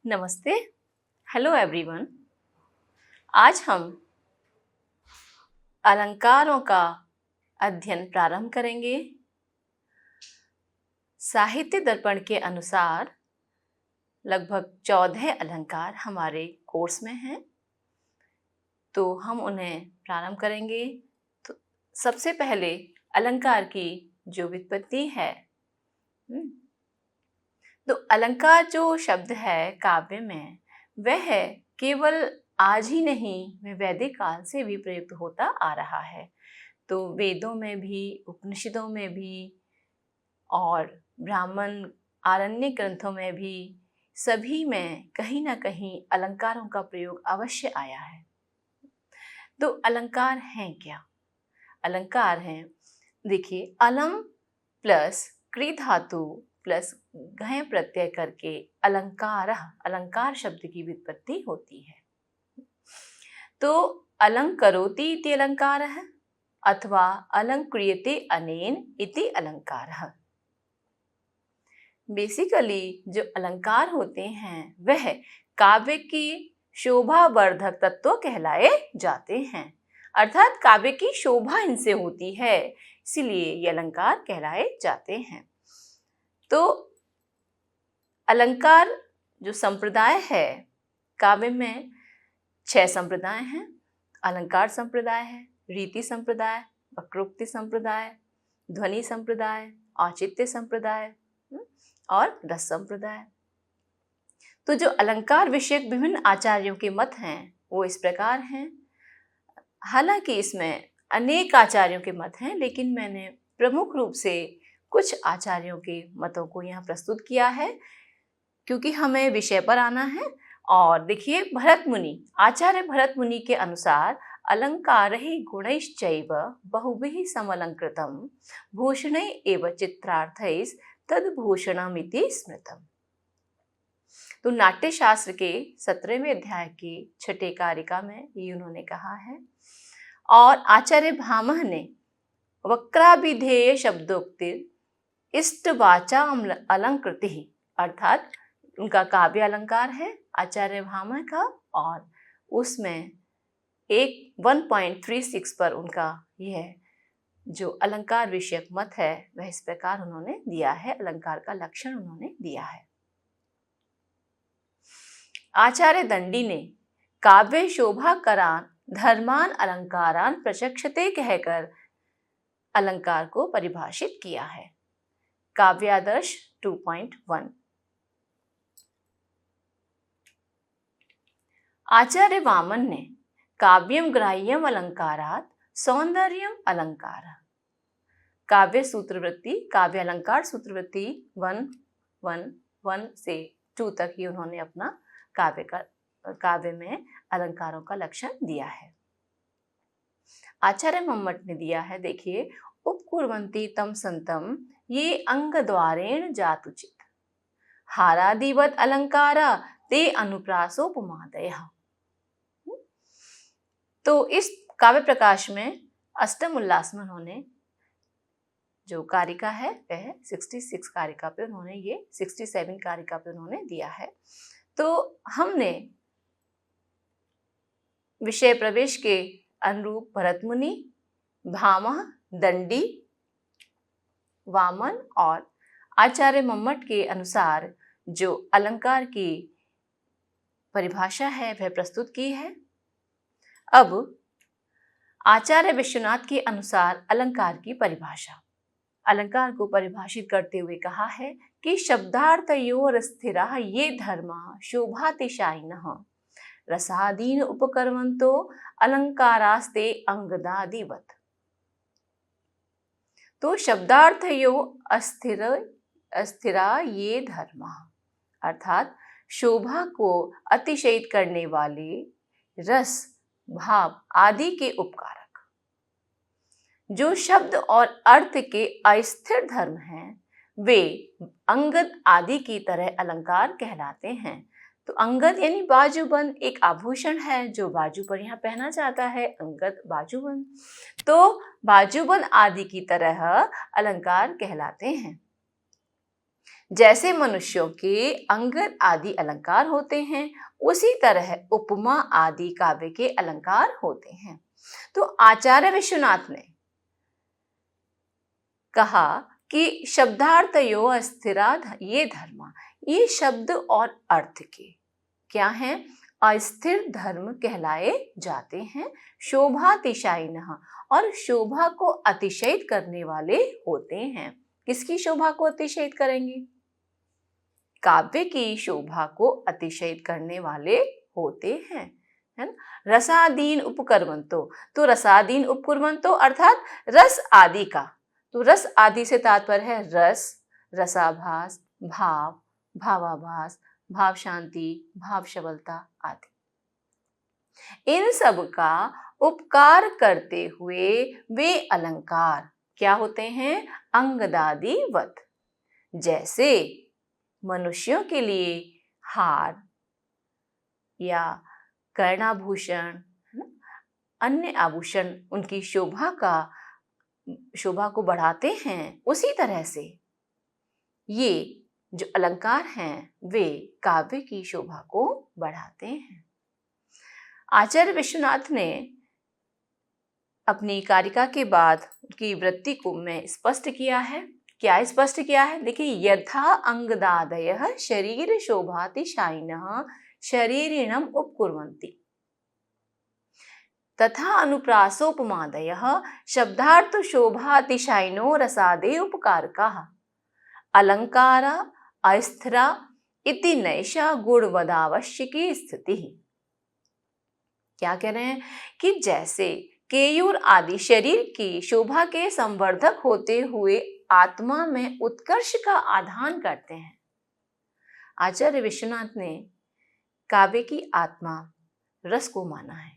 नमस्ते। Hello everyone. आज हम अलंकारों का अध्ययन प्रारंभ करेंगे। साहित्य दर्पण के अनुसार लगभग 14 अलंकार हमारे कोर्स में हैं, तो हम उन्हें प्रारंभ करेंगे। तो सबसे पहले अलंकार की जो व्युत्पत्ति है, तो अलंकार जो शब्द है काव्य में, वह केवल आज ही नहीं, वह वैदिक काल से भी प्रयुक्त होता आ रहा है। तो वेदों में भी, उपनिषदों में भी और ब्राह्मण आरण्य ग्रंथों में भी, सभी में कहीं ना कहीं अलंकारों का प्रयोग अवश्य आया है। तो अलंकार हैं क्या? अलंकार हैं, देखिए, अलम प्लस क्री धातु प्लस घय प्रत्यय करके अलंकार शब्द की व्युत्पत्ति होती है। तो अलंकरोति इति अलंकारः अथवा अलंक्रियते अनेन इति अलंकारः। बेसिकली जो अलंकार होते हैं वह काव्य की शोभावर्धक तत्व कहलाए जाते हैं, अर्थात काव्य की शोभा इनसे होती है, इसीलिए ये अलंकार कहलाए जाते हैं। तो अलंकार जो संप्रदाय है, काव्य में 6 संप्रदाय हैं। अलंकार संप्रदाय है, रीति संप्रदाय, वक्रोक्ति संप्रदाय, ध्वनि संप्रदाय, औचित्य संप्रदाय और रस संप्रदाय। तो जो अलंकार विषयक विभिन्न आचार्यों के मत हैं वो इस प्रकार हैं। हालांकि इसमें अनेक आचार्यों के मत हैं, लेकिन मैंने प्रमुख रूप से कुछ आचार्यों के मतों को यहाँ प्रस्तुत किया है, क्योंकि हमें विषय पर आना है। और देखिए, आचार्य भरत मुनि के अनुसार अलंकारैः गुणैश्चैव बहुभिः समलंकृतं भूषणैः एव चित्रार्थैः तद्भूषणमिति स्मृतम्। तो नाट्य शास्त्र के 17वें अध्याय के 6ठे कारिका में ये उन्होंने कहा है। और आचार्य भामह ने वक्राभिधेय शब्दोक्ति इष्टवाचा अलंकृति, अर्थात उनका काव्य अलंकार है आचार्य भामह का, और उसमें 1.36 पर उनका यह जो अलंकार विषयक मत है वह इस प्रकार उन्होंने दिया है, अलंकार का लक्षण उन्होंने दिया है। आचार्य दंडी ने काव्य शोभाकरान धर्मान अलंकारान प्रचक्षते कहकर अलंकार को परिभाषित किया है। काव्यादर्श 2.1। आचार्य वामन ने काव्यम ग्राह्यम अलंकारात सौंदर्यम अलंकार, काव्य सूत्रवृत्ति, काव्य अलंकार सूत्रवृत्ति 1 से 2 तक ही उन्होंने अपना काव्य में अलंकारों का लक्षण दिया है। आचार्य मम्मट ने दिया है, देखिए, उपकुर्वन्ति तम संतम ये अंग द्वारेण जातुचित हारादिवत अलंकारा ते अनुप्रासोपमादयः। तो इस काव्य प्रकाश में अष्टम उल्लास में उन्होंने जो कारिका है वह 66 कारिका पे उन्होंने, ये 67 कारिका पे उन्होंने दिया है। तो हमने विषय प्रवेश के अनुरूप भरत मुनि, भामह, दंडी, वामन और आचार्य मम्मट के अनुसार जो अलंकार की परिभाषा है वह प्रस्तुत की है। अब आचार्य विश्वनाथ के अनुसार अलंकार की परिभाषा, अलंकार को परिभाषित करते हुए कहा है कि शब्दार्थयोर स्थिरः ये धर्मा शोभातिशायिनः रसादीन उपकर्मन्तो अलंकारास्ते अंगदादिवत। तो शब्दार्थयो अस्थिरा ये धर्मा, अर्थात शोभा को अतिशयित करने वाले रस, भाव आदि के उपकारक जो शब्द और अर्थ के अस्थिर धर्म हैं, वे अंगद आदि की तरह अलंकार कहलाते हैं। तो अंगद यानी बाजूबंद एक आभूषण है जो बाजू पर यहाँ पहना जाता है, अंगद बाजूबंद। तो बाजूबंद आदि की तरह अलंकार कहलाते हैं। जैसे मनुष्यों के अंगद आदि अलंकार होते हैं, उसी तरह उपमा आदि काव्य के अलंकार होते हैं। तो आचार्य विश्वनाथ ने कहा कि शब्दार्थयो अस्थिरा ये धर्म, ये शब्द और अर्थ के क्या हैं, अस्थिर धर्म कहलाए जाते हैं। शोभातिशायिनः, और शोभा को अतिशयित करने वाले होते हैं। किसकी शोभा को अतिशयित करेंगे? काव्य की शोभा को अतिशयित करने वाले होते हैं, है ना। रसादीन उपकर्मंतो, तो रसादीन उपकुर्मंतो अर्थात रस आदि का, तो रस आदि से तात्पर्य है रस, रसाभास, भाव, भावाभास, भाव शांति, भाव सबलता आदि। इन सब का उपकार करते हुए वे अलंकार क्या होते हैं? अंगदादिवत। जैसे मनुष्यों के लिए हार या कर्णाभूषण, अन्य आभूषण उनकी शोभा को बढ़ाते हैं, उसी तरह से ये जो अलंकार हैं वे काव्य की शोभा को बढ़ाते हैं। आचार्य विश्वनाथ ने अपनी कारिका के बाद की वृत्ति को में स्पष्ट किया है। क्या स्पष्ट किया है? देखिए, यथा अंगदादयः शरीर शोभातिशायिनः शरीरिणम उपकुर्वन्ति तथा अनुप्रासोपमादयः शब्दार्थ शोभातिशायिनो रसादे उपकारकाः अलंकारा अस्थिरा इति नैषा गुणवदावश्यकी स्थिति। क्या कह रहे हैं कि जैसे केयूर आदि शरीर की शोभा के संवर्धक होते हुए आत्मा में उत्कर्ष का आधान करते हैं। आचार्य विश्वनाथ ने काव्य की आत्मा रस को माना है,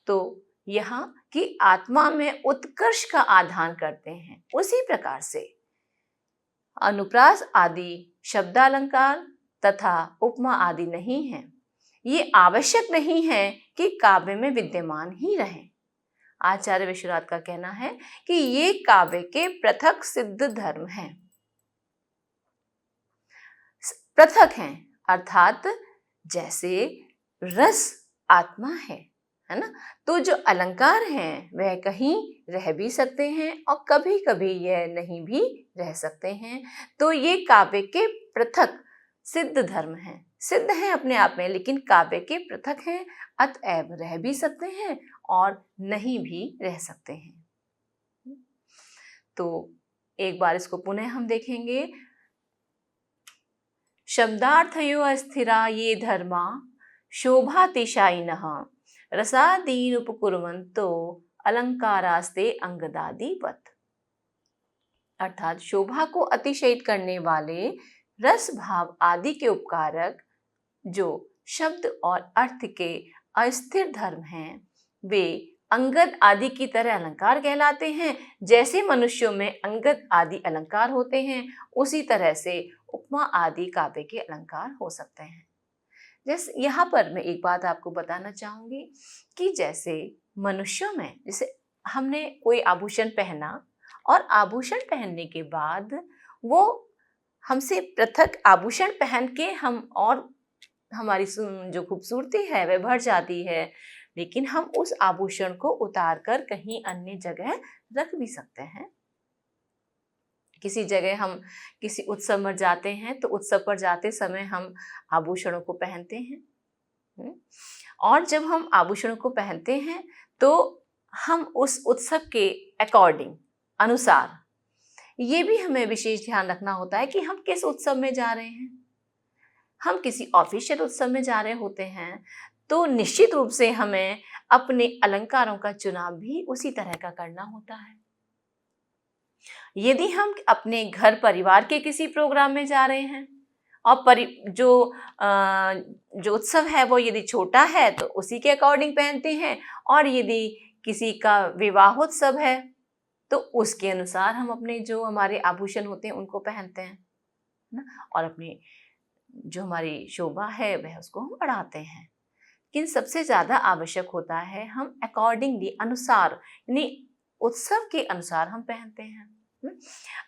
तो यहाँ की आत्मा में उत्कर्ष का आधान करते हैं। उसी प्रकार से अनुप्रास आदि शब्दालंकार तथा उपमा आदि नहीं है, ये आवश्यक नहीं है कि काव्य में विद्यमान ही रहे। आचार्य विश्वनाथ का कहना है कि ये काव्य के पृथक सिद्ध धर्म हैं, पृथक हैं, अर्थात जैसे रस आत्मा है ना, तो जो अलंकार हैं वह कहीं रह भी सकते हैं और कभी कभी यह नहीं भी रह सकते हैं। तो ये काव्य के पृथक सिद्ध धर्म हैं, सिद्ध हैं अपने आप में, लेकिन काव्य के पृथक हैं, अतएव रह भी सकते हैं और नहीं भी रह सकते हैं। तो एक बार इसको पुनः हम देखेंगे। शब्दार्थयो अस्थिरा ये धर्मा शोभातिशायिनः रसादीन उपकुर्वन्तो अलंकारास्ते अंगदादिवत। अर्थात शोभा को अतिशयित करने वाले रस भाव आदि के उपकारक जो शब्द और अर्थ के अस्थिर धर्म हैं, वे अंगद आदि की तरह अलंकार कहलाते हैं। जैसे मनुष्यों में अंगद आदि अलंकार होते हैं, उसी तरह से उपमा आदि काव्य के अलंकार हो सकते हैं। जैसे यहाँ पर मैं एक बात आपको बताना चाहूंगी कि जैसे मनुष्यों में, जैसे हमने कोई आभूषण पहना और आभूषण पहनने के बाद वो हमसे पृथक आभूषण पहन के हम और हमारी जो खूबसूरती है वह बढ़ जाती है, लेकिन हम उस आभूषण को उतार कर कहीं अन्य जगह रख भी सकते हैं। किसी जगह हम किसी उत्सव में जाते हैं तो उत्सव पर जाते समय हम आभूषणों को पहनते हैं, और जब हम आभूषणों को पहनते हैं तो हम उस उत्सव के अकॉर्डिंग अनुसार ये भी हमें विशेष ध्यान रखना होता है कि हम किस उत्सव में जा रहे हैं। हम किसी ऑफिशियल उत्सव में जा रहे होते हैं तो निश्चित रूप से हमें अपने अलंकारों का चुनाव भी उसी तरह का करना होता है। यदि हम अपने घर परिवार के किसी प्रोग्राम में जा रहे हैं और जो उत्सव है वो यदि छोटा है तो उसी के अकॉर्डिंग पहनते हैं, और यदि किसी का विवाहोत्सव है तो उसके अनुसार हम अपने जो हमारे आभूषण होते हैं उनको पहनते हैं ना, और अपनी जो हमारी शोभा है वह उसको हम बढ़ाते हैं। लेकिन सबसे ज़्यादा आवश्यक होता है हम अकॉर्डिंगली, अनुसार, यानी उत्सव के अनुसार हम पहनते हैं।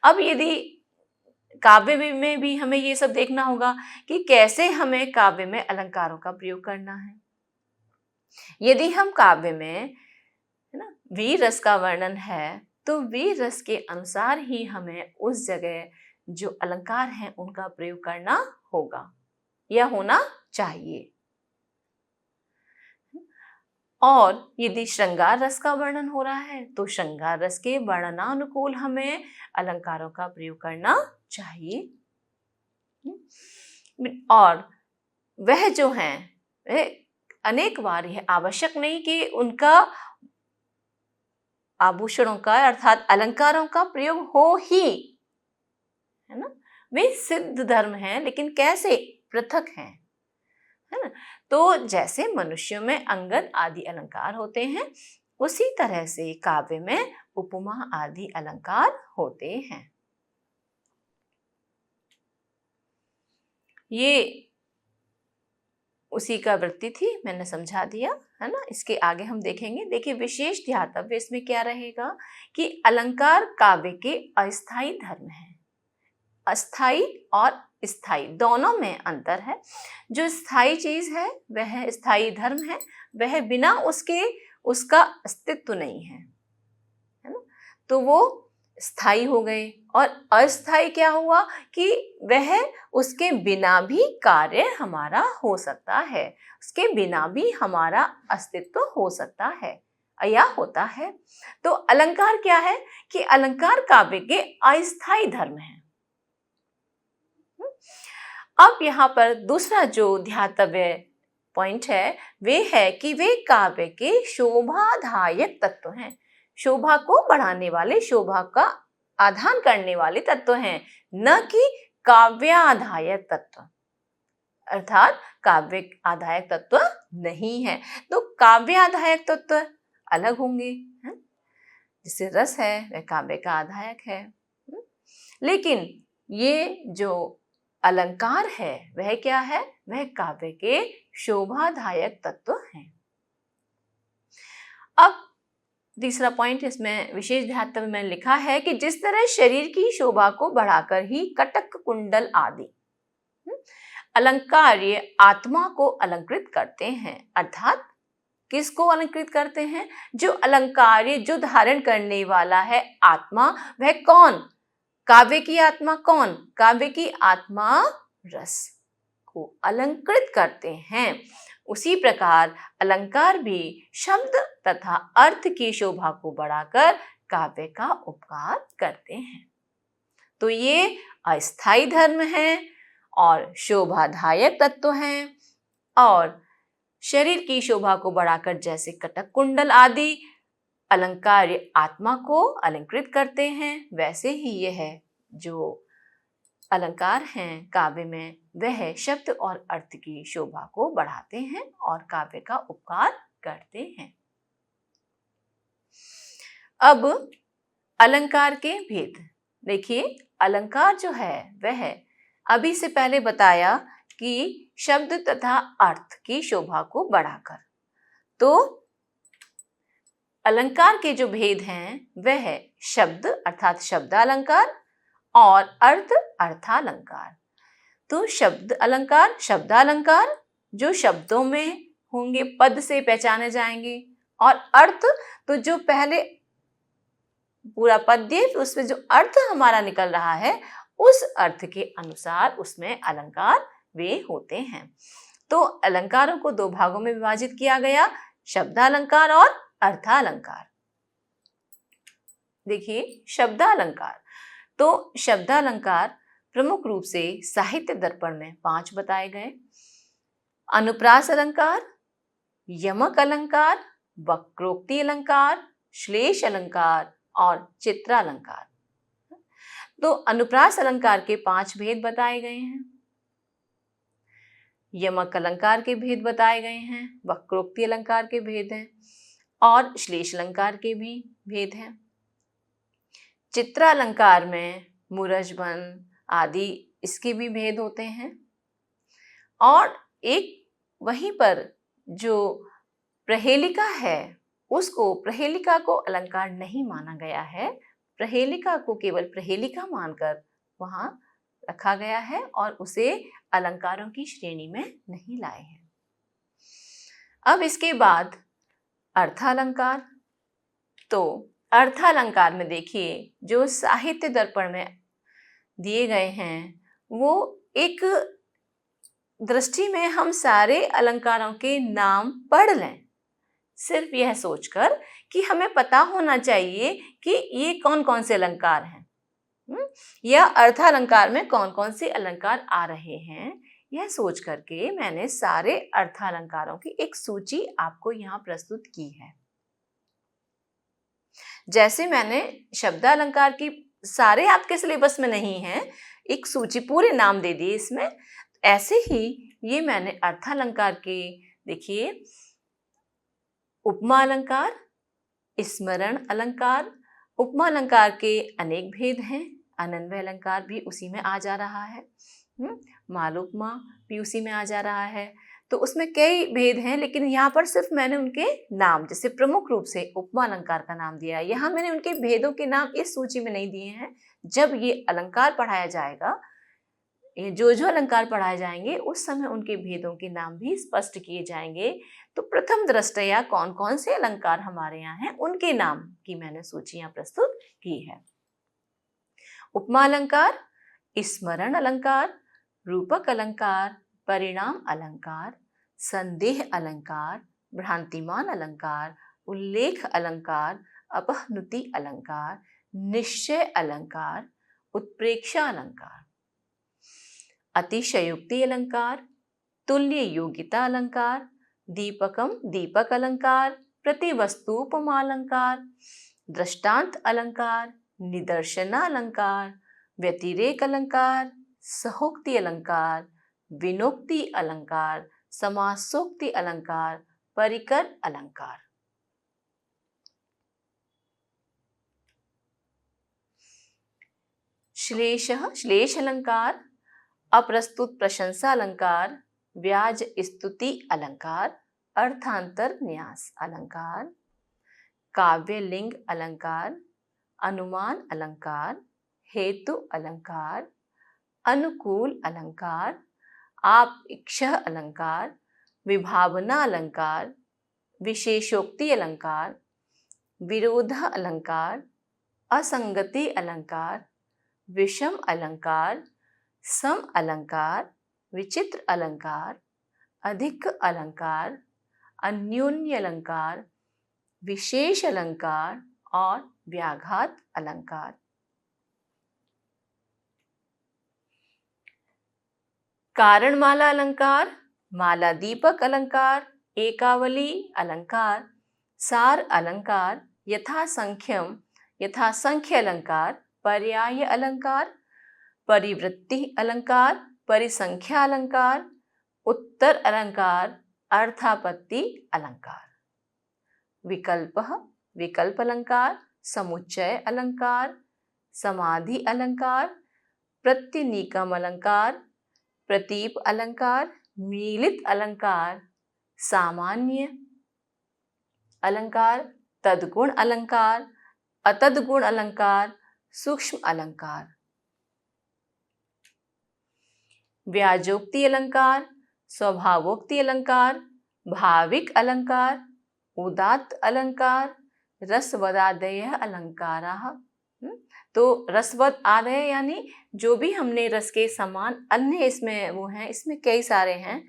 अब यदि काव्य में भी हमें ये सब देखना होगा कि कैसे हमें काव्य में अलंकारों का प्रयोग करना है। यदि हम काव्य में, है ना, वीर रस का वर्णन है तो वीर रस के अनुसार ही हमें उस जगह जो अलंकार हैं उनका प्रयोग करना होगा या होना चाहिए। और यदि श्रृंगार रस का वर्णन हो रहा है तो श्रृंगार रस के वर्णनानुकूल हमें अलंकारों का प्रयोग करना चाहिए। और वह जो हैं वह अनेक बार यह आवश्यक नहीं कि उनका आभूषणों का अर्थात अलंकारों का प्रयोग हो ही, है ना, वे सिद्ध धर्म हैं, लेकिन कैसे पृथक हैं, है ना। तो जैसे मनुष्यों में अंगद आदि अलंकार होते हैं उसी तरह से काव्य में उपमा आदि अलंकार होते हैं। ये उसी का वृत्ति थी, मैंने समझा दिया, है ना। इसके आगे हम देखेंगे। देखिए विशेष ध्यातव्य इसमें क्या रहेगा कि अलंकार काव्य के अस्थाई धर्म है। अस्थाई और स्थाई दोनों में अंतर है। जो स्थाई चीज है वह स्थाई धर्म है, वह बिना उसका अस्तित्व नहीं है ना, तो वो स्थाई हो गए। और अस्थाई क्या हुआ कि वह उसके बिना भी कार्य हमारा हो सकता है, उसके बिना भी हमारा अस्तित्व हो सकता है या होता है। तो अलंकार क्या है कि अलंकार काव्य के अस्थाई धर्म है। अब यहाँ पर दूसरा जो ध्यातव्य पॉइंट है वे है कि वे काव्य के शोभादायक तत्व हैं, शोभा को बढ़ाने वाले, शोभा का आधान करने वाले तत्व हैं, न कि काव्याधायक तत्व, अर्थात काव्य आधायक तत्व नहीं है। तो काव्याधायक तत्व अलग होंगे, है? जिससे रस है वह काव्य का आधायक है। लेकिन ये जो अलंकार है वह क्या है, वह काव्य के शोभादायक तत्व हैं। अब तीसरा पॉइंट इसमें विशेष ध्यातव्य में लिखा है कि जिस तरह शरीर की शोभा को बढ़ाकर ही कटक कुंडल आदि अलंकार ये आत्मा को अलंकृत करते हैं, अर्थात किसको अलंकृत करते हैं, जो अलंकार जो धारण करने वाला है आत्मा, वह कौन, काव्य की आत्मा कौन, काव्य की आत्मा रस को अलंकृत करते हैं। उसी प्रकार अलंकार भी शब्द तथा अर्थ की शोभा को बढ़ाकर काव्य का उपकार करते हैं। तो ये अस्थाई धर्म है और शोभादायक तत्व हैं, और शरीर की शोभा को बढ़ाकर जैसे कटक कुंडल आदि अलंकार आत्मा को अलंकृत करते हैं, वैसे ही यह जो अलंकार हैं काव्य में वह शब्द और अर्थ की शोभा को बढ़ाते हैं और काव्य का उपकार करते हैं। अब अलंकार के भेद देखिए। अलंकार जो है वह अभी से पहले बताया कि शब्द तथा अर्थ की शोभा को बढ़ाकर, तो अलंकार के जो भेद हैं वह शब्द अर्थात शब्दालंकार और अर्थ अर्थालंकार। तो शब्द अलंकार, शब्दालंकार जो शब्दों में होंगे, पद से पहचाने जाएंगे, और अर्थ तो जो पहले पूरा पद्य उसमें जो अर्थ हमारा निकल रहा है उस अर्थ के अनुसार उसमें अलंकार वे होते हैं। तो अलंकारों को दो भागों में विभाजित किया गया, शब्दालंकार और अर्थालंकार। देखिए शब्दालंकार, तो शब्दालंकार प्रमुख रूप से साहित्य दर्पण में 5 बताए गए। अनुप्रास अलंकार, यमक अलंकार, वक्रोक्ति अलंकार, श्लेष अलंकार और चित्रालंकार। तो अनुप्रास अलंकार के 5 भेद बताए गए हैं, यमक अलंकार के भेद बताए गए हैं, वक्रोक्ति अलंकार के भेद हैं और श्लेष अलंकार के भी भेद हैं। चित्रालंकार में मूरजबन आदि इसके भी भेद होते हैं। और एक वहीं पर जो प्रहेलिका है उसको, प्रहेलिका को अलंकार नहीं माना गया है, प्रहेलिका को केवल प्रहेलिका मानकर वहां रखा गया है और उसे अलंकारों की श्रेणी में नहीं लाए हैं। अब इसके बाद अर्थालंकार। तो अर्थालंकार में देखिए जो साहित्य दर्पण में दिए गए हैं वो एक दृष्टि में हम सारे अलंकारों के नाम पढ़ लें, सिर्फ यह सोचकर कि हमें पता होना चाहिए कि ये कौन कौन से अलंकार हैं, या अर्थालंकार में कौन कौन से अलंकार आ रहे हैं। यह सोच करके मैंने सारे अर्थालंकारों की एक सूची आपको यहाँ प्रस्तुत की है। जैसे मैंने शब्दालंकार की सारे आपके सिलेबस में नहीं है, एक सूची पूरे नाम दे दिए इसमें, ऐसे ही ये मैंने अर्थालंकार के देखिए उपमा अलंकार, स्मरण अलंकार, उपमा अलंकार के अनेक भेद हैं, अनन्वय अलंकार भी उसी में आ जा रहा है, मालोपमा भी उसी में आ जा रहा है। तो उसमें कई भेद हैं, लेकिन यहाँ पर सिर्फ मैंने उनके नाम, जैसे प्रमुख रूप से उपमा अलंकार का नाम दिया है, यहाँ मैंने उनके भेदों के नाम इस सूची में नहीं दिए हैं। जब ये अलंकार पढ़ाया जाएगा, ये जो अलंकार पढ़ाए जाएंगे उस समय उनके भेदों के नाम भी स्पष्ट किए जाएंगे। तो प्रथम दृष्टया कौन कौन से अलंकार हमारे यहाँ हैं उनके नाम की मैंने सूची यहाँ प्रस्तुत की है। उपमा अलंकार, स्मरण अलंकार, रूपक अलंकार, परिणाम अलंकार, संदेह अलंकार, भ्रांतिमान अलंकार, उल्लेख अलंकार, अपहनुति अलंकार, निश्चय अलंकार, उत्प्रेक्षा अलंकार, अतिशयोक्ति अलंकार, तुल्य योग्यता अलंकार, दीपकम दीपक अलंकार, प्रतिवस्तुपमा अलंकार, दृष्टांत अलंकार, निदर्शना अलंकार, व्यतिरेक अलंकार, सहोक्ति अलंकार, विनोक्ति अलंकार, समासोक्ति अलंकार, परिकर अलंकार। श्लेषः श्लेष अलंकार, अप्रस्तुत प्रशंसा अलंकार, व्याज स्तुति अलंकार, अर्थांतर न्यास अलंकार, काव्य लिंग अलंकार, अनुमान अलंकार, हेतु अलंकार, अनुकूल अलंकार, आपेक्षः अलंकार, विभावना अलंकार, विशेषोक्ति अलंकार, विरोध अलंकार, असंगति अलंकार, विषम अलंकार, सम अलंकार, विचित्र अलंकार, अधिक अलंकार, अन्योन्य अलंकार, विशेष अलंकार और व्याघात अलंकार। कारणमाला अलंकार, माला दीपक अलंकार, एकावली अलंकार, सार अलंकार, यथासंख्य अलंकार, पर्याय अलंकार, परिवृत्ति अलंकार, परिसंख्या अलंकार, उत्तर अलंकार, अर्थापत्ति अलंकार। विकल्पः विकल्प अलंकार, समुच्चय अलंकार, समाधि अलंकार, प्रत्यनीकम अलंकार, प्रतीप अलंकार, मीलित अलंकार, सामान्य अलंकार, तद्गुण अलंकार, अतद्गुण अलंकार, सूक्ष्म अलंकार। व्याजोक्ति अलंकार, स्वभावोक्ति अलंकार, भाविक अलंकार, उदात्त अलंकार, रसवदादयः अलंकाराः। तो रसवद आदय यानी जो भी हमने रस के समान अन्य इसमें वो हैं, इसमें कई सारे हैं,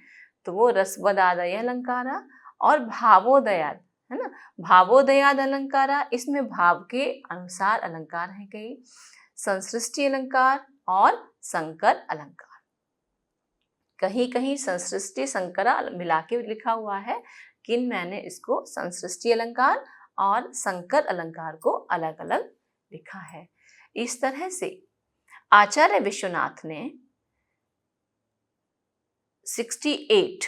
तो वो रसवदादय अलंकारा। और भावोदयाद है ना, भावोदयाद अलंकारा, इसमें भाव के अनुसार अलंकार हैं कई। संसृष्टि अलंकार और संकर अलंकार, कहीं कहीं संसृष्टि संकरा मिला के लिखा हुआ है, किन मैंने इसको संसृष्टि अलंकार और संकर अलंकार को अलग अलग लिखा है। इस तरह से आचार्य विश्वनाथ ने 68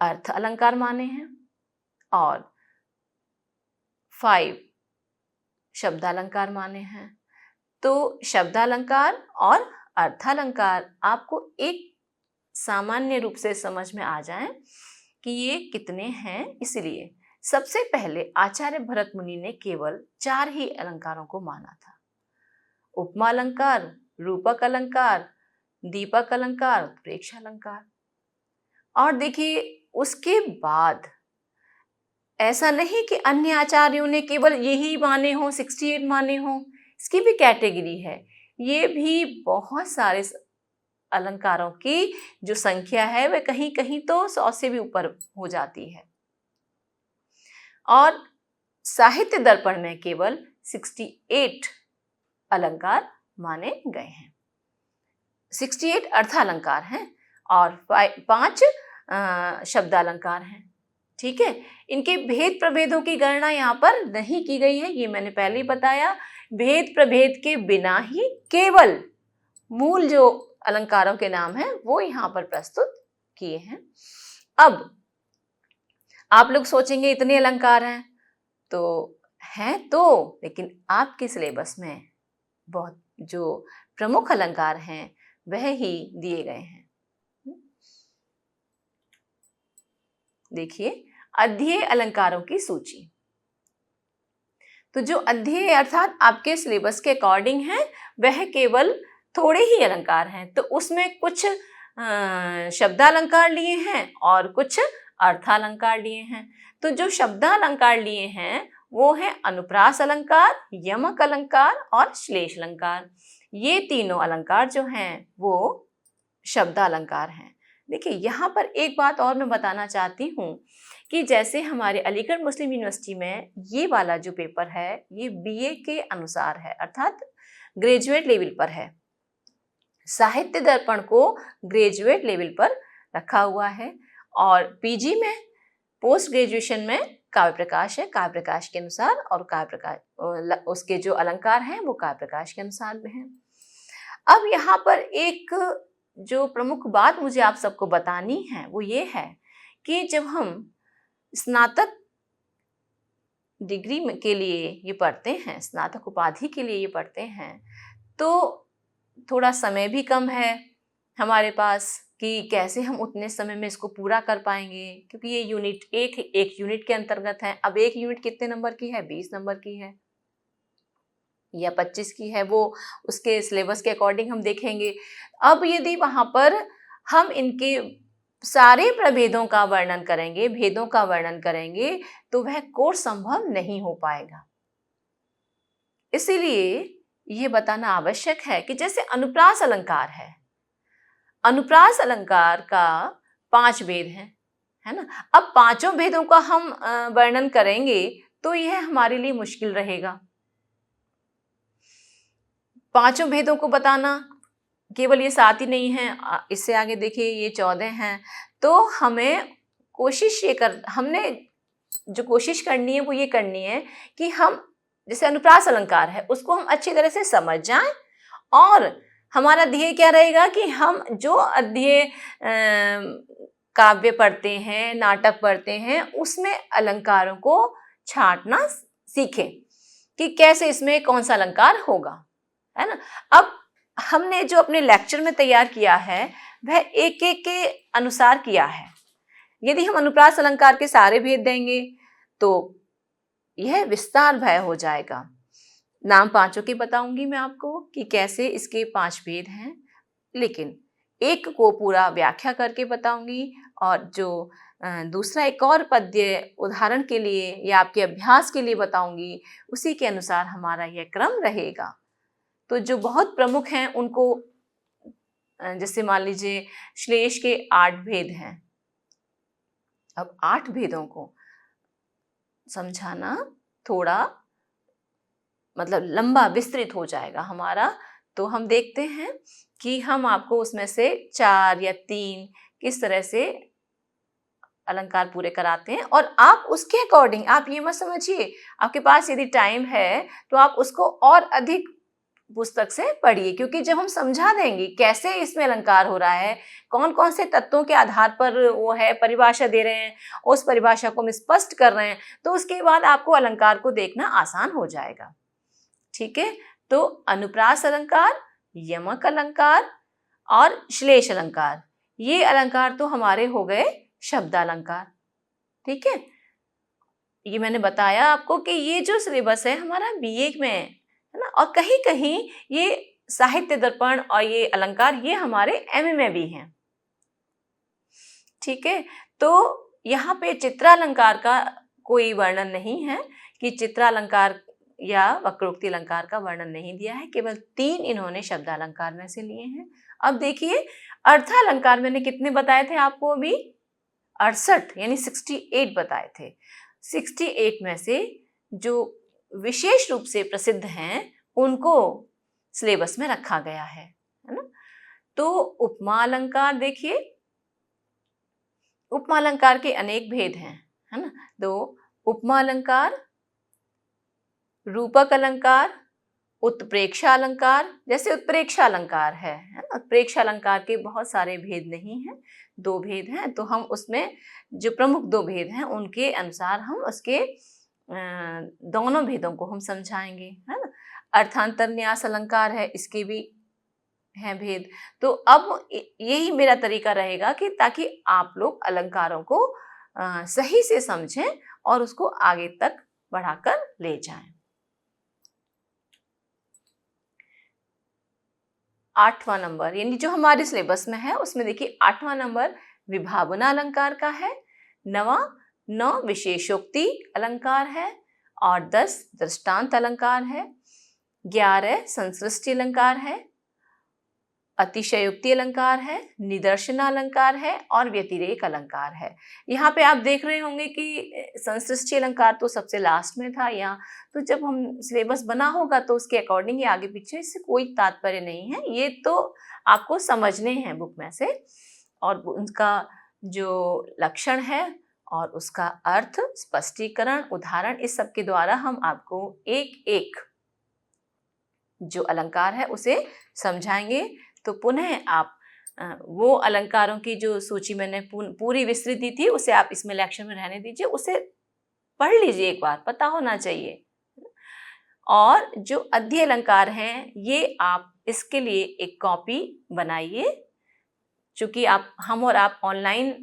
अर्थ अलंकार माने हैं और 5 शब्दालंकार माने हैं। तो शब्दालंकार और अर्थालंकार आपको एक सामान्य रूप से समझ में आ जाए कि ये कितने हैं। इसलिए सबसे पहले आचार्य भरत मुनि ने केवल 4 ही अलंकारों को माना था। उपमा अलंकार, रूपक अलंकार, दीपक अलंकार, उत्प्रेक्षा अलंकार। और देखिए उसके बाद ऐसा नहीं कि अन्य आचार्यों ने केवल यही माने हों, 68 माने हों, इसकी भी कैटेगरी है। ये भी बहुत सारे अलंकारों की जो संख्या है वह कहीं कहीं तो 100 से भी ऊपर हो जाती है। और साहित्य दर्पण में केवल 68 अलंकार माने गए हैं। 68 अर्थालंकार हैं और 5 शब्दालंकार हैं। ठीक है, इनके भेद प्रभेदों की गणना यहाँ पर नहीं की गई है, ये मैंने पहले ही बताया। भेद प्रभेद के बिना ही केवल मूल जो अलंकारों के नाम हैं वो यहाँ पर प्रस्तुत किए हैं। अब आप लोग सोचेंगे इतने अलंकार हैं तो हैं तो, लेकिन आपके सिलेबस में बहुत जो प्रमुख अलंकार हैं वह ही दिए गए हैं। देखिए अध्येय अलंकारों की सूची। तो जो अध्येय अर्थात आपके सिलेबस के अकॉर्डिंग है वह केवल थोड़े ही अलंकार हैं। तो उसमें कुछ शब्दालंकार लिए हैं और कुछ अर्थालंकार लिए हैं। तो जो शब्दालंकार लिए हैं वो है अनुप्रास अलंकार, यमक अलंकार और श्लेष अलंकार। ये तीनों अलंकार जो हैं वो शब्दालंकार हैं। देखिए यहाँ पर एक बात और मैं बताना चाहती हूँ कि जैसे हमारे अलीगढ़ मुस्लिम यूनिवर्सिटी में ये वाला जो पेपर है ये बीए के अनुसार है, अर्थात ग्रेजुएट लेवल पर है। साहित्य दर्पण को ग्रेजुएट लेवल पर रखा हुआ है और पीजी में, पोस्ट ग्रेजुएशन में काव्य प्रकाश है, काव्य प्रकाश के अनुसार, और काव्य प्रकाश उसके जो अलंकार हैं वो काव्य प्रकाश के अनुसार में हैं। अब यहाँ पर एक जो प्रमुख बात मुझे आप सबको बतानी है वो ये है कि जब हम स्नातक डिग्री के लिए ये पढ़ते हैं, स्नातक उपाधि के लिए ये पढ़ते हैं, तो थोड़ा समय भी कम है हमारे पास कि कैसे हम उतने समय में इसको पूरा कर पाएंगे, क्योंकि ये यूनिट एक यूनिट के अंतर्गत है। अब एक यूनिट कितने नंबर की है? 20 नंबर की है या 25 की है, वो उसके सिलेबस के अकॉर्डिंग हम देखेंगे। अब यदि वहाँ पर हम इनके सारे प्रभेदों का वर्णन करेंगे, भेदों का वर्णन करेंगे, तो वह कोर्स संभव नहीं हो पाएगा। इसीलिए यह बताना आवश्यक है कि जैसे अनुप्रास अलंकार है, अनुप्रास अलंकार का 5 भेद हैं, है ना। अब पांचों भेदों का हम वर्णन करेंगे तो यह हमारे लिए मुश्किल रहेगा। पांचों भेदों को बताना, केवल ये 7 ही नहीं है, इससे आगे देखिए ये 14 हैं। तो हमें हमने जो कोशिश करनी है वो ये करनी है कि हम जैसे अनुप्रास अलंकार है उसको हम अच्छी तरह से समझ जाएं, और हमारा ध्येय क्या रहेगा कि हम जो अध्यय काव्य पढ़ते हैं, नाटक पढ़ते हैं, उसमें अलंकारों को छांटना सीखें कि कैसे इसमें कौन सा अलंकार होगा, है ना। अब हमने जो अपने लेक्चर में तैयार किया है वह एक एक के अनुसार किया है। यदि हम अनुप्रास अलंकार के सारे भेद देंगे तो यह विस्तार भय हो जाएगा। नाम पांचों के बताऊंगी मैं आपको कि कैसे इसके 5 भेद हैं, लेकिन एक को पूरा व्याख्या करके बताऊंगी, और जो दूसरा एक और पद्य उदाहरण के लिए या आपके अभ्यास के लिए बताऊंगी, उसी के अनुसार हमारा यह क्रम रहेगा। तो जो बहुत प्रमुख हैं उनको, जैसे मान लीजिए श्लेष के 8 भेद हैं। अब 8 भेदों को समझाना थोड़ा मतलब लंबा विस्तृत हो जाएगा हमारा, तो हम देखते हैं कि हम आपको उसमें से 4 या 3 किस तरह से अलंकार पूरे कराते हैं, और आप उसके अकॉर्डिंग, आप ये मत समझिए आपके पास यदि टाइम है तो आप उसको और अधिक पुस्तक से पढ़िए, क्योंकि जब हम समझा देंगे कैसे इसमें अलंकार हो रहा है, कौन कौन से तत्वों के आधार पर वो है, परिभाषा दे रहे हैं, उस परिभाषा को हम स्पष्ट कर रहे हैं, तो उसके बाद आपको अलंकार को देखना आसान हो जाएगा। ठीक है, तो अनुप्रास अलंकार, यमक अलंकार और श्लेष अलंकार, ये अलंकार तो हमारे हो गए शब्दालंकार। ठीक है, ये मैंने बताया आपको कि ये जो सिलेबस है हमारा बीए में है ना, और कहीं कहीं ये साहित्य दर्पण और ये अलंकार ये हमारे एमए में भी हैं। ठीक है, तो यहाँ पे चित्रालंकार का कोई वर्णन नहीं है कि चित्रालंकार या वक्रोक्ति अलंकार का वर्णन नहीं दिया है, केवल 3 इन्होंने शब्दालंकार में से लिए हैं। अब देखिए अर्थालंकार मैंने कितने बताए थे आपको अभी, 68 यानी 68 बताए थे। 68 में से जो विशेष रूप से प्रसिद्ध हैं उनको सिलेबस में रखा गया है ना। तो उपमा अलंकार देखिए, उपमा अलंकार के अनेक भेद हैं, है ना। तो उपमा अलंकार, रूपक अलंकार, उत्प्रेक्षा अलंकार, जैसे उत्प्रेक्षा अलंकार है ना। उत्प्रेक्षा अलंकार के बहुत सारे भेद नहीं हैं, 2 भेद हैं, तो हम उसमें जो प्रमुख 2 भेद हैं उनके अनुसार हम उसके दोनों भेदों को हम समझाएंगे, है ना। अर्थांतर न्यास अलंकार है, इसके भी हैं भेद। तो अब यही मेरा तरीका रहेगा कि ताकि आप लोग अलंकारों को सही से समझें और उसको आगे तक बढ़ाकर ले जाएं। 8वां नंबर यानी जो हमारे सिलेबस में है उसमें देखिए 8वां नंबर विभावना अलंकार का है, 9 विशेषोक्ति अलंकार है और 10 दृष्टांत अलंकार है, 11 संसृष्टि अलंकार है, अतिशयोक्ति अलंकार है, निदर्शना अलंकार है और व्यतिरेक अलंकार है। यहाँ पे आप देख रहे होंगे कि संसृष्टि अलंकार तो सबसे लास्ट में था यहाँ, तो जब हम सिलेबस बना होगा तो उसके अकॉर्डिंग ये आगे पीछे, इससे कोई तात्पर्य नहीं है, ये तो आपको समझने हैं बुक में से, और उनका जो लक्षण है और उसका अर्थ, स्पष्टीकरण, उदाहरण, इस सब के द्वारा हम आपको एक एक जो अलंकार है उसे समझाएंगे। तो पुनः आप वो अलंकारों की जो सूची मैंने पूरी विस्तृत दी थी उसे आप इसमें लेक्चर में रहने दीजिए, उसे पढ़ लीजिए, एक बार पता होना चाहिए। और जो अध्यय अलंकार हैं ये आप इसके लिए एक कॉपी बनाइए, चूंकि हम और आप ऑनलाइन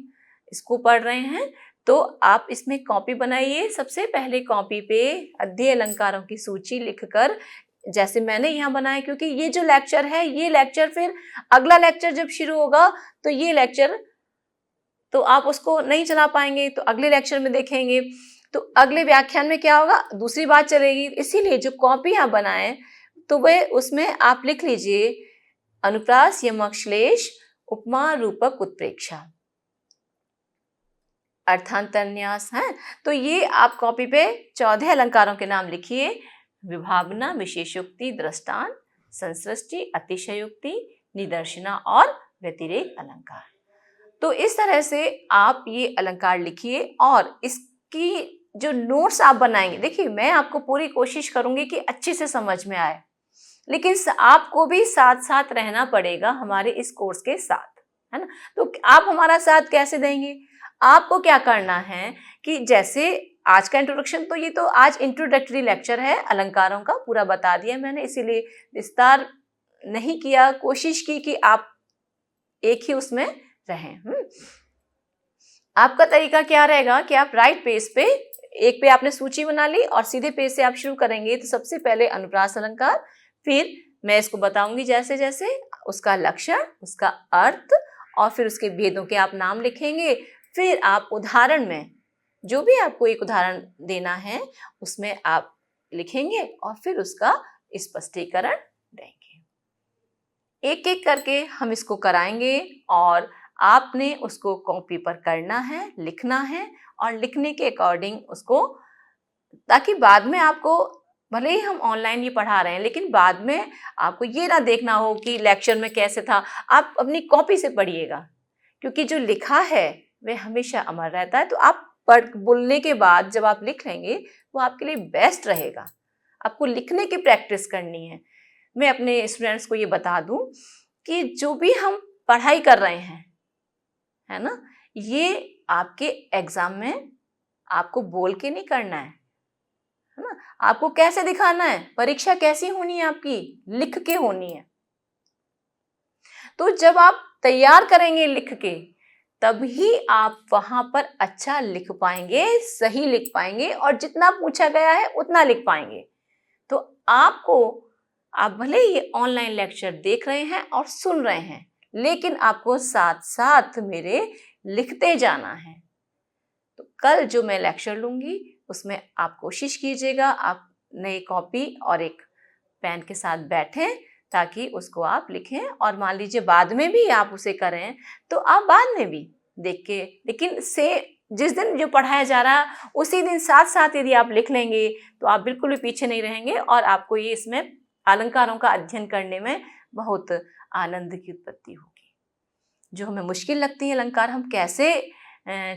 इसको पढ़ रहे हैं तो आप इसमें कॉपी बनाइए। सबसे पहले कॉपी पे अध्यय अलंकारों की सूची लिखकर, जैसे मैंने यहाँ बनाया, क्योंकि ये जो लेक्चर है ये लेक्चर फिर अगला लेक्चर जब शुरू होगा तो ये लेक्चर तो आप उसको नहीं चला पाएंगे, तो अगले लेक्चर में देखेंगे, तो अगले व्याख्यान में क्या होगा, दूसरी बात चलेगी। इसीलिए जो कॉपी आप बनाएं तो वह उसमें आप लिख लीजिए अनुप्रास, यमक, श्लेष, उपमा, रूपक, उत्प्रेक्षा, अर्थांतर न्यास है। तो ये आप कॉपी पे 14 अलंकारों के नाम लिखिए, विभावना, विशेषोक्ति, दृष्टांत, संसृष्टि, अतिशयोक्ति, निदर्शना और व्यतिरेक अलंकार। तो इस तरह से आप ये अलंकार लिखिए और इसकी जो नोट्स आप बनाएंगे, देखिए मैं आपको पूरी कोशिश करूंगी कि अच्छे से समझ में आए, लेकिन आपको भी साथ साथ रहना पड़ेगा हमारे इस कोर्स के साथ, है ना। तो आप हमारा साथ कैसे देंगे, आपको क्या करना है कि जैसे आज का इंट्रोडक्शन, तो ये तो आज इंट्रोडक्टरी लेक्चर है, अलंकारों का पूरा बता दिया मैंने, इसीलिए विस्तार नहीं किया, कोशिश की कि आप एक ही उसमें रहें। आपका तरीका क्या रहेगा कि आप राइट पेज पे, एक पे आपने सूची बना ली और सीधे पेज से आप शुरू करेंगे। तो सबसे पहले अनुप्रास अलंकार, फिर मैं इसको बताऊंगी जैसे जैसे, उसका लक्षण, उसका अर्थ और फिर उसके भेदों के आप नाम लिखेंगे। फिर आप उदाहरण में जो भी आपको एक उदाहरण देना है उसमें आप लिखेंगे और फिर उसका स्पष्टीकरण देंगे। एक एक करके हम इसको कराएंगे और आपने उसको कॉपी पर करना है, लिखना है और लिखने के अकॉर्डिंग उसको, ताकि बाद में आपको, भले ही हम ऑनलाइन ये पढ़ा रहे हैं लेकिन बाद में आपको ये ना देखना हो कि लेक्चर में कैसे था, आप अपनी कॉपी से पढ़िएगा, क्योंकि जो लिखा है वह हमेशा अमर रहता है। तो आप बोलने के बाद जब आप लिख लेंगे वो आपके लिए बेस्ट रहेगा। आपको लिखने की प्रैक्टिस करनी है। मैं अपने स्टूडेंट्स को ये बता दूं कि जो भी हम पढ़ाई कर रहे हैं, है ना, ये आपके एग्जाम में आपको बोल के नहीं करना है ना, आपको कैसे दिखाना है, परीक्षा कैसी होनी है आपकी, लिख के होनी है। तो जब आप तैयार करेंगे लिख के, तभी आप वहां पर अच्छा लिख पाएंगे, सही लिख पाएंगे और जितना पूछा गया है उतना लिख पाएंगे। तो आपको आप भले ही ऑनलाइन लेक्चर देख रहे हैं और सुन रहे हैं, लेकिन आपको साथ साथ मेरे लिखते जाना है। तो कल जो मैं लेक्चर लूँगी उसमें आप कोशिश कीजिएगा आप नई कॉपी और एक पेन के साथ बैठें ताकि उसको आप लिखें, और मान लीजिए बाद में भी आप उसे करें तो आप बाद में भी देख के, लेकिन से जिस दिन जो पढ़ाया जा रहा है उसी दिन साथ साथ यदि आप लिख लेंगे तो आप बिल्कुल भी पीछे नहीं रहेंगे और आपको ये इसमें अलंकारों का अध्ययन करने में बहुत आनंद की उत्पत्ति होगी। जो हमें मुश्किल लगती है अलंकार, हम कैसे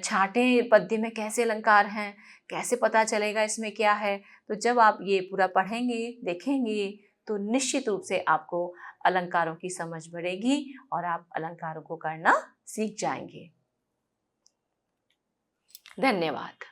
छांटें, पद्य में कैसे अलंकार हैं, कैसे पता चलेगा इसमें क्या है, तो जब आप ये पूरा पढ़ेंगे देखेंगे तो निश्चित रूप से आपको अलंकारों की समझ बढ़ेगी और आप अलंकारों को करना सीख जाएंगे। धन्यवाद।